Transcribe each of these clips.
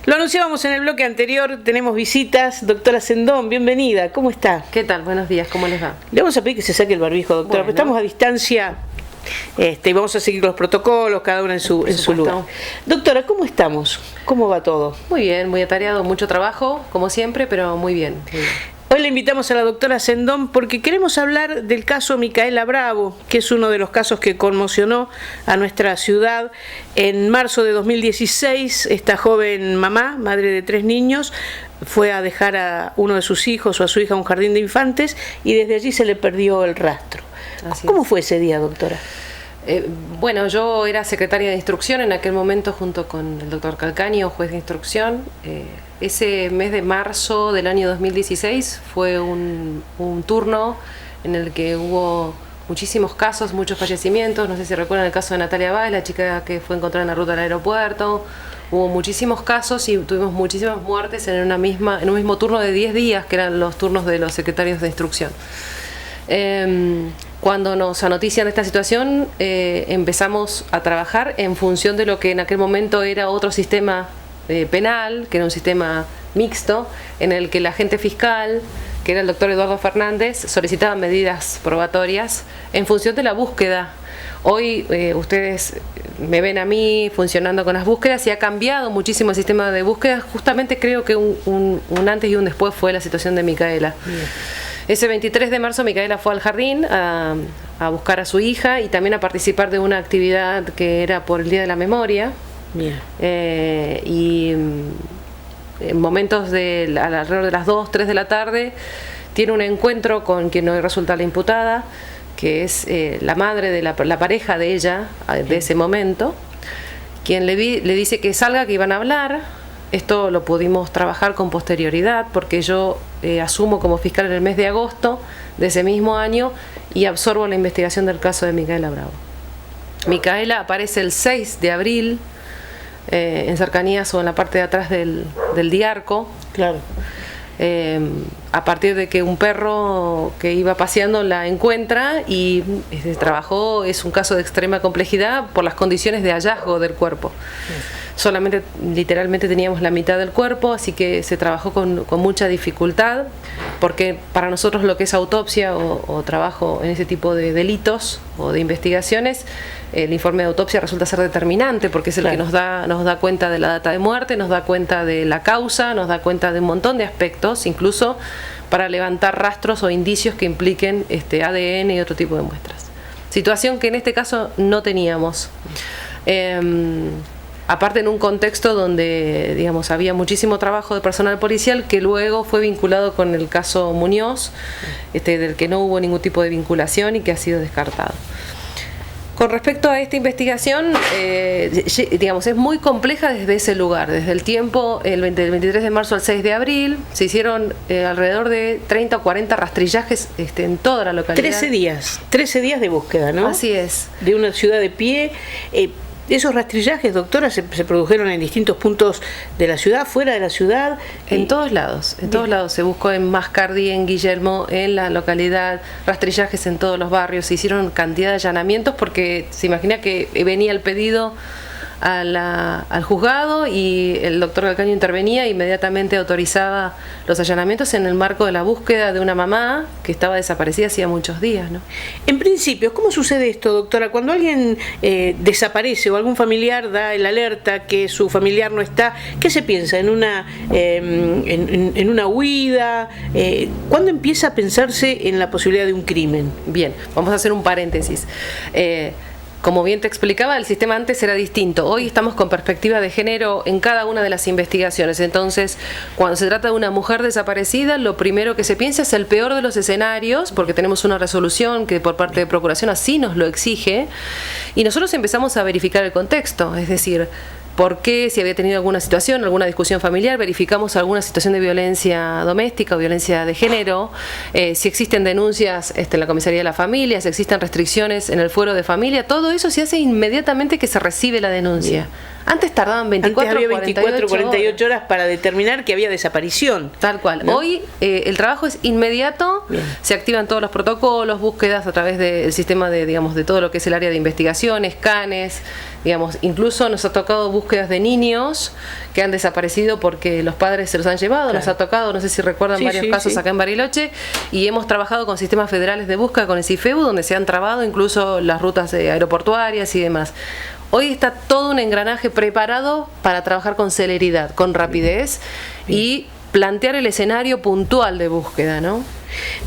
Lo anunciábamos en el bloque anterior, tenemos visitas. Doctora Sendón, bienvenida, ¿cómo está? ¿Qué tal? Buenos días, ¿cómo les va? Le vamos a pedir que se saque el barbijo, doctora, porque estamos a distancia y vamos a seguir los protocolos, cada una en su lugar. Doctora, ¿cómo estamos? ¿Cómo va todo? Muy bien, muy atareado, mucho trabajo, como siempre, pero muy bien. Hoy le invitamos a la doctora Sendón porque queremos hablar del caso Micaela Bravo, que es uno de los casos que conmocionó a nuestra ciudad. En marzo de 2016, esta joven mamá, madre de 3 niños, fue a dejar a uno de sus hijos o a su hija a un jardín de infantes y desde allí se le perdió el rastro. ¿Cómo fue ese día, doctora? Bueno, yo era secretaria de instrucción en aquel momento junto con el doctor Calcaño, juez de instrucción. Ese mes de marzo del año 2016 fue un turno en el que hubo muchísimos casos, muchos fallecimientos. No sé si recuerdan el caso de Natalia Báez, la chica que fue encontrada en la ruta del aeropuerto. Hubo muchísimos casos y tuvimos muchísimas muertes en un mismo turno de 10 días, que eran los turnos de los secretarios de instrucción. Cuando nos anotician esta situación, empezamos a trabajar en función de lo que en aquel momento era otro sistema penal, que era un sistema mixto, en el que el agente fiscal, que era el doctor Eduardo Fernández, solicitaba medidas probatorias en función de la búsqueda. Hoy ustedes me ven a mí funcionando con las búsquedas y ha cambiado muchísimo el sistema de búsqueda. Justamente creo que un antes y un después fue la situación de Micaela. Bien. Ese 23 de marzo Micaela fue al jardín a buscar a su hija y también a participar de una actividad que era por el Día de la Memoria. Bien. Y en momentos alrededor de las 2, 3 de la tarde tiene un encuentro con quien hoy resulta la imputada, que es la madre de la pareja de ella de ese momento, quien le dice que salga, que iban a hablar. Esto lo pudimos trabajar con posterioridad porque yo asumo como fiscal en el mes de agosto de ese mismo año y absorbo la investigación del caso de Micaela Bravo. Micaela aparece el 6 de abril en cercanías o en la parte de atrás del Diarco. Claro. A partir de que un perro que iba paseando la encuentra y trabajó, es un caso de extrema complejidad por las condiciones de hallazgo del cuerpo. Solamente, literalmente teníamos la mitad del cuerpo, así que se trabajó con mucha dificultad, porque para nosotros lo que es autopsia o trabajo en ese tipo de delitos o de investigaciones, el informe de autopsia resulta ser determinante, porque es el que nos da cuenta de la data de muerte, nos da cuenta de la causa, nos da cuenta de un montón de aspectos, incluso para levantar rastros o indicios que impliquen ADN y otro tipo de muestras. Situación que en este caso no teníamos. Aparte en un contexto donde, digamos, había muchísimo trabajo de personal policial que luego fue vinculado con el caso Muñoz, del que no hubo ningún tipo de vinculación y que ha sido descartado. Con respecto a esta investigación, digamos, es muy compleja desde ese lugar, desde el tiempo, del 23 de marzo al 6 de abril, se hicieron alrededor de 30 o 40 rastrillajes en toda la localidad. 13 días de búsqueda, ¿no? Así es. De una ciudad de pie. Esos rastrillajes, doctora, se produjeron en distintos puntos de la ciudad, fuera de la ciudad. En todos lados, todos lados. Se buscó en Mascardi, en Guillermo, en la localidad, rastrillajes en todos los barrios. Se hicieron cantidad de allanamientos porque se imagina que venía el pedido al juzgado y el doctor Calcaño intervenía e inmediatamente autorizaba los allanamientos en el marco de la búsqueda de una mamá que estaba desaparecida hacía muchos días, ¿no? En principio, ¿cómo sucede esto, doctora? Cuando alguien desaparece o algún familiar da el alerta que su familiar no está, ¿qué se piensa? ¿En una huida? ¿Cuándo empieza a pensarse en la posibilidad de un crimen? Bien, vamos a hacer un paréntesis. Como bien te explicaba, el sistema antes era distinto. Hoy estamos con perspectiva de género en cada una de las investigaciones. Entonces, cuando se trata de una mujer desaparecida, lo primero que se piensa es el peor de los escenarios, porque tenemos una resolución que por parte de Procuración así nos lo exige, y nosotros empezamos a verificar el contexto, es decir, por qué, si había tenido alguna situación, alguna discusión familiar, verificamos alguna situación de violencia doméstica o violencia de género, si existen denuncias en la comisaría de la familia, si existen restricciones en el fuero de familia, todo eso se hace inmediatamente que se recibe la denuncia. Bien. Antes tardaban 24 o 48 horas para determinar que había desaparición. Tal cual. ¿No? Hoy el trabajo es inmediato. Bien. Se activan todos los protocolos, búsquedas a través del sistema de todo lo que es el área de investigaciones, CANES, Digamos, incluso nos ha tocado búsquedas de niños que han desaparecido porque los padres se los han llevado. Claro. Nos ha tocado, no sé si recuerdan, varios casos acá en Bariloche, y hemos trabajado con sistemas federales de búsqueda, con el CIFEBU, donde se han trabado incluso las rutas aeroportuarias y demás. Hoy está todo un engranaje preparado para trabajar con celeridad, con rapidez y plantear el escenario puntual de búsqueda, ¿no?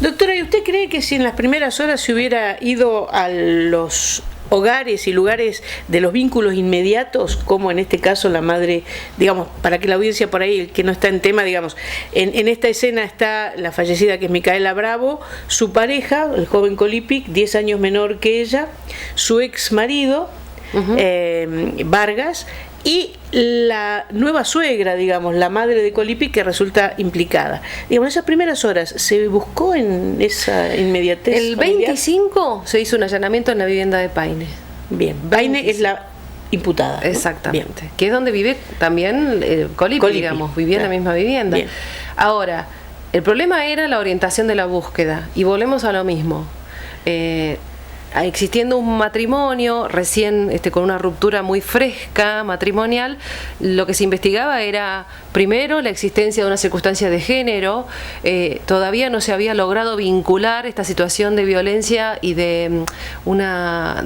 Doctora, ¿y usted cree que si en las primeras horas se hubiera ido a los hogares y lugares de los vínculos inmediatos, como en este caso la madre, digamos, para que la audiencia por ahí, el que no está en tema, digamos, en esta escena está la fallecida, que es Micaela Bravo, su pareja, el joven Colipic, 10 años menor que ella, su ex marido, Vargas, y la nueva suegra, digamos, la madre de Colipic, que resulta implicada. Digamos, en esas primeras horas, ¿se buscó en esa inmediatez? El 25 se hizo un allanamiento en la vivienda de Paine. Bien, Paine es la imputada, ¿no? Exactamente. Bien. Que es donde vive también Colipic, digamos, vivía en la misma vivienda. Bien. Ahora, el problema era la orientación de la búsqueda, y volvemos a lo mismo. Existiendo un matrimonio recién con una ruptura muy fresca matrimonial, lo que se investigaba era primero la existencia de una circunstancia de género. Todavía no se había logrado vincular esta situación de violencia y de una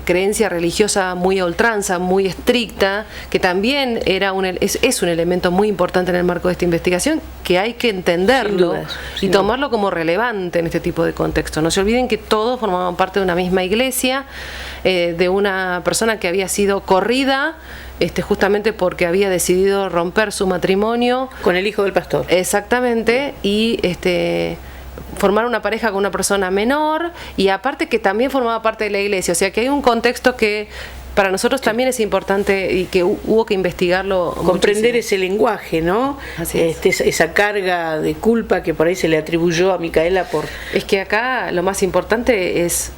creencia religiosa muy a ultranza, muy estricta, que también era es un elemento muy importante en el marco de esta investigación, que hay que entenderlo y tomarlo como relevante en este tipo de contexto. No se olviden que todos formaban parte de una misma iglesia, de una persona que había sido corrida justamente porque había decidido romper su matrimonio con el hijo del pastor. Exactamente, y formar una pareja con una persona menor, y aparte que también formaba parte de la iglesia. O sea que hay un contexto que para nosotros también es importante y que hubo que investigarlo. Comprender ese lenguaje, ¿no? Esa carga de culpa que por ahí se le atribuyó a Micaela por... Es que acá lo más importante es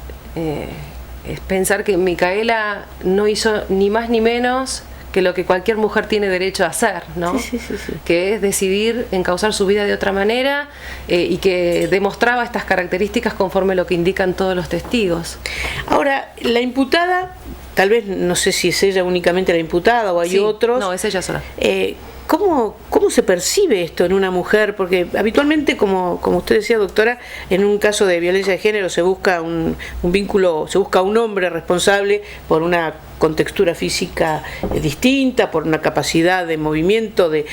pensar que Micaela no hizo ni más ni menos que lo que cualquier mujer tiene derecho a hacer, ¿no? Sí. Que es decidir encauzar su vida de otra manera, y que demostraba estas características conforme lo que indican todos los testigos. Ahora, la imputada, tal vez, no sé si es ella únicamente la imputada o hay otros. No, es ella sola. ¿Cómo se percibe esto en una mujer? Porque habitualmente, como usted decía, doctora, en un caso de violencia de género se busca un vínculo, se busca un hombre responsable por una contextura física distinta, por una capacidad de movimiento, de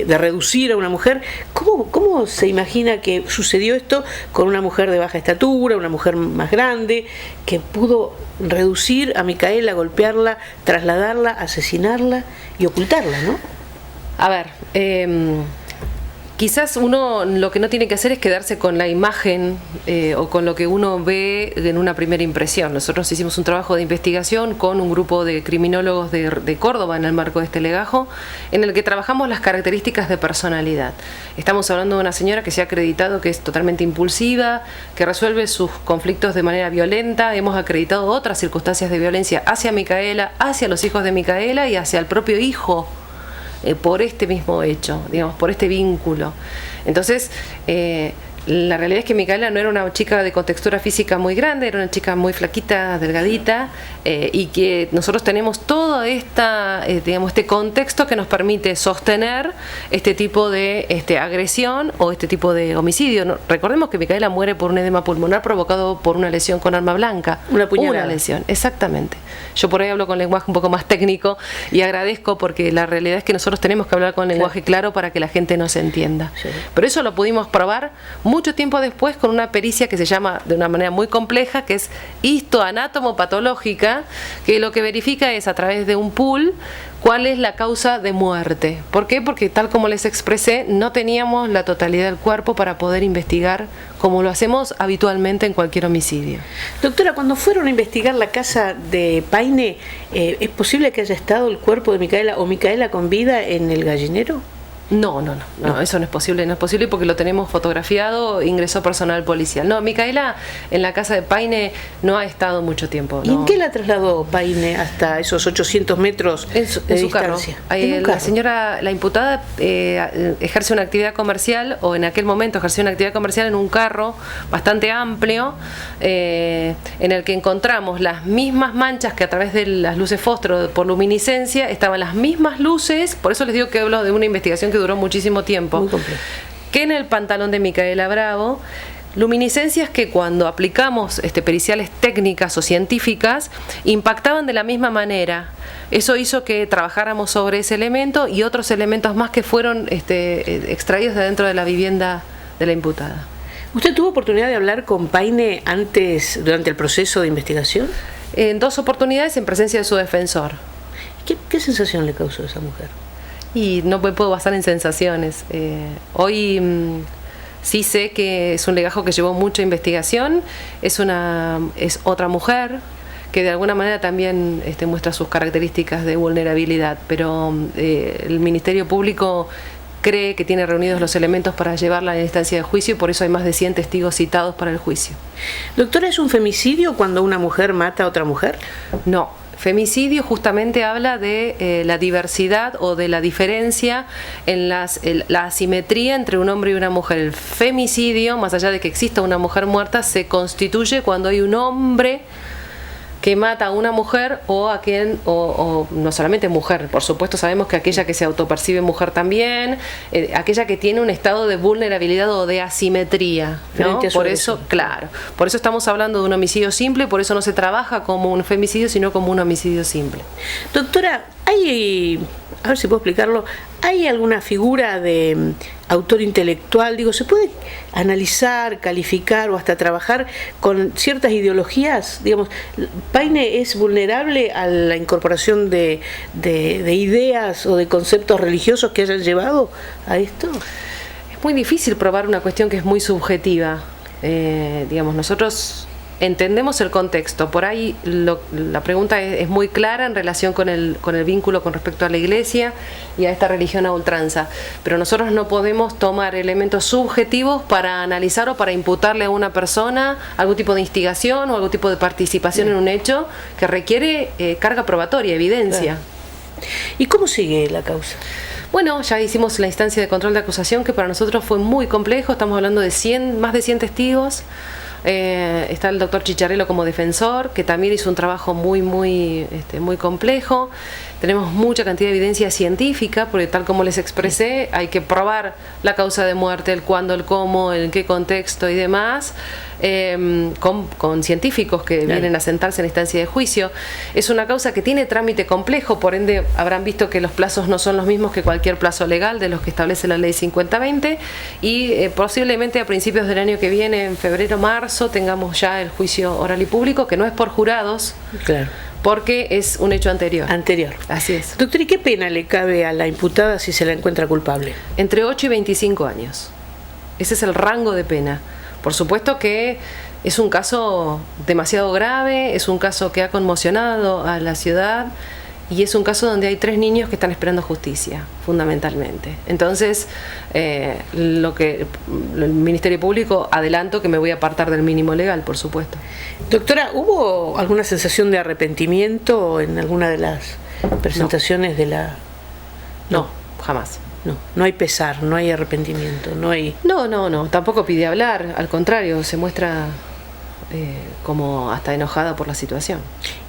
reducir a una mujer. ¿Cómo se imagina que sucedió esto con una mujer de baja estatura, una mujer más grande, que pudo reducir a Micaela, golpearla, trasladarla, asesinarla y ocultarla, ¿no? A ver, quizás uno lo que no tiene que hacer es quedarse con la imagen o con lo que uno ve en una primera impresión. Nosotros hicimos un trabajo de investigación con un grupo de criminólogos de Córdoba en el marco de este legajo, en el que trabajamos las características de personalidad. Estamos hablando de una señora que se ha acreditado que es totalmente impulsiva, que resuelve sus conflictos de manera violenta. Hemos acreditado otras circunstancias de violencia hacia Micaela, hacia los hijos de Micaela y hacia el propio hijo, por este mismo hecho, digamos, por este vínculo. Entonces, la realidad es que Micaela no era una chica de contextura física muy grande, era una chica muy flaquita, delgadita, y que nosotros tenemos todo digamos, este contexto que nos permite sostener este tipo de agresión o este tipo de homicidio. No, recordemos que Micaela muere por un edema pulmonar provocado por una lesión con arma blanca. Una puñalada. Una lesión, exactamente. Yo por ahí hablo con lenguaje un poco más técnico y agradezco, porque la realidad es que nosotros tenemos que hablar con lenguaje claro para que la gente nos entienda. Sí. Pero eso lo pudimos probar mucho tiempo después con una pericia que se llama de una manera muy compleja, que es histoanatomopatológica, que lo que verifica es a través de un pool cuál es la causa de muerte. ¿Por qué? Porque tal como les expresé, no teníamos la totalidad del cuerpo para poder investigar como lo hacemos habitualmente en cualquier homicidio. Doctora, cuando fueron a investigar la casa de Paine, ¿es posible que haya estado el cuerpo de Micaela o Micaela con vida en el gallinero? No, eso no es posible porque lo tenemos fotografiado, ingresó personal policial. No, Micaela en la casa de Paine no ha estado mucho tiempo. ¿Y en qué la trasladó Paine hasta esos 800 metros de distancia? La señora, la imputada ejerce una actividad comercial, o en aquel momento ejerció una actividad comercial en un carro bastante amplio, en el que encontramos las mismas manchas que a través de las luces fósforo por luminiscencia, estaban las mismas luces, por eso les digo que hablo de una investigación que duró muchísimo tiempo. Muy complejo. Que en el pantalón de Micaela Bravo, luminiscencias que cuando aplicamos periciales técnicas o científicas impactaban de la misma manera. Eso hizo que trabajáramos sobre ese elemento y otros elementos más que fueron extraídos de dentro de la vivienda de la imputada. ¿Usted tuvo oportunidad de hablar con Paine durante el proceso de investigación? En 2 oportunidades en presencia de su defensor. ¿Qué sensación le causó a esa mujer? Y no me puedo basar en sensaciones. Hoy sí sé que es un legajo que llevó mucha investigación, es otra mujer que de alguna manera también muestra sus características de vulnerabilidad, pero el Ministerio Público cree que tiene reunidos los elementos para llevarla a la instancia de juicio y por eso hay más de 100 testigos citados para el juicio. Doctora, ¿es un femicidio cuando una mujer mata a otra mujer? No. Femicidio justamente habla de la diversidad o de la diferencia en la asimetría entre un hombre y una mujer. El femicidio, más allá de que exista una mujer muerta, se constituye cuando hay un hombre que mata a una mujer o no solamente mujer, por supuesto sabemos que aquella que se autopercibe mujer también, aquella que tiene un estado de vulnerabilidad o de asimetría, ¿no? Por eso, claro, por eso estamos hablando de un homicidio simple, por eso no se trabaja como un femicidio, sino como un homicidio simple. Doctora, a ver si puedo explicarlo, ¿hay alguna figura de autor intelectual? Digo, ¿se puede analizar, calificar o hasta trabajar con ciertas ideologías? Digamos, ¿Paine es vulnerable a la incorporación de ideas o de conceptos religiosos que hayan llevado a esto? Es muy difícil probar una cuestión que es muy subjetiva. Nosotros entendemos el contexto, por ahí la pregunta es muy clara en relación con el vínculo con respecto a la Iglesia y a esta religión a ultranza, pero nosotros no podemos tomar elementos subjetivos para analizar o para imputarle a una persona algún tipo de instigación o algún tipo de participación en un hecho que requiere carga probatoria, evidencia. Claro. ¿Y cómo sigue la causa? Bueno, ya hicimos la instancia de control de acusación, que para nosotros fue muy complejo, estamos hablando de más de 100 testigos. Está el doctor Chicharello como defensor, que también hizo un trabajo muy complejo. Tenemos mucha cantidad de evidencia científica, porque tal como les expresé, hay que probar la causa de muerte, el cuándo, el cómo, en qué contexto y demás, con científicos que vienen a sentarse en la instancia de juicio. Es una causa que tiene trámite complejo, por ende habrán visto que los plazos no son los mismos que cualquier plazo legal de los que establece la ley 5020 y posiblemente a principios del año que viene, en febrero, marzo, tengamos ya el juicio oral y público, que no es por jurados. Claro. Porque es un hecho anterior. Así es. Doctor, ¿y qué pena le cabe a la imputada si se la encuentra culpable? Entre 8 y 25 años. Ese es el rango de pena. Por supuesto que es un caso demasiado grave, es un caso que ha conmocionado a la ciudad y es un caso donde hay 3 niños que están esperando justicia, fundamentalmente. Entonces, el Ministerio Público, adelanto que me voy a apartar del mínimo legal, por supuesto. Doctora, ¿hubo alguna sensación de arrepentimiento en alguna de las presentaciones de la...? No, jamás. No hay pesar, no hay arrepentimiento, no hay... No, tampoco pide hablar, al contrario, se muestra como hasta enojada por la situación.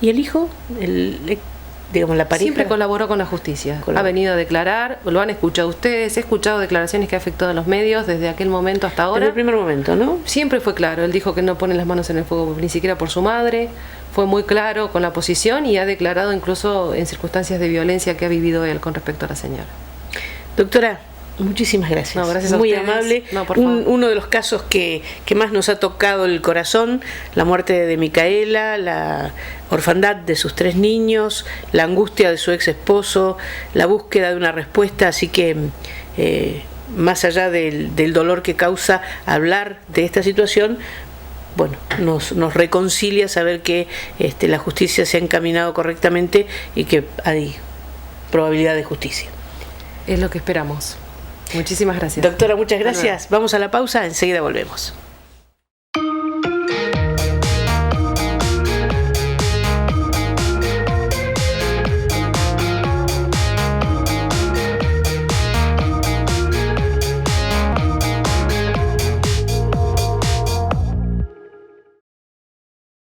¿Y el hijo? La pareja... Siempre colaboró con la justicia, ha venido a declarar, lo han escuchado ustedes, he escuchado declaraciones que ha afectado a los medios desde aquel momento hasta ahora. Desde el primer momento, ¿no? Siempre fue claro, él dijo que no pone las manos en el fuego ni siquiera por su madre, fue muy claro con la posición y ha declarado incluso en circunstancias de violencia que ha vivido él con respecto a la señora. Doctora, muchísimas gracias. No, gracias a muy ustedes. Amable. No, por favor. Uno de los casos que más nos ha tocado el corazón, la muerte de Micaela, la orfandad de sus 3 niños, la angustia de su ex esposo, la búsqueda de una respuesta, así que más allá del dolor que causa hablar de esta situación, bueno, nos reconcilia saber que la justicia se ha encaminado correctamente y que hay probabilidad de justicia. Es lo que esperamos. Muchísimas gracias. Doctora, muchas gracias. Vamos a la pausa, enseguida volvemos.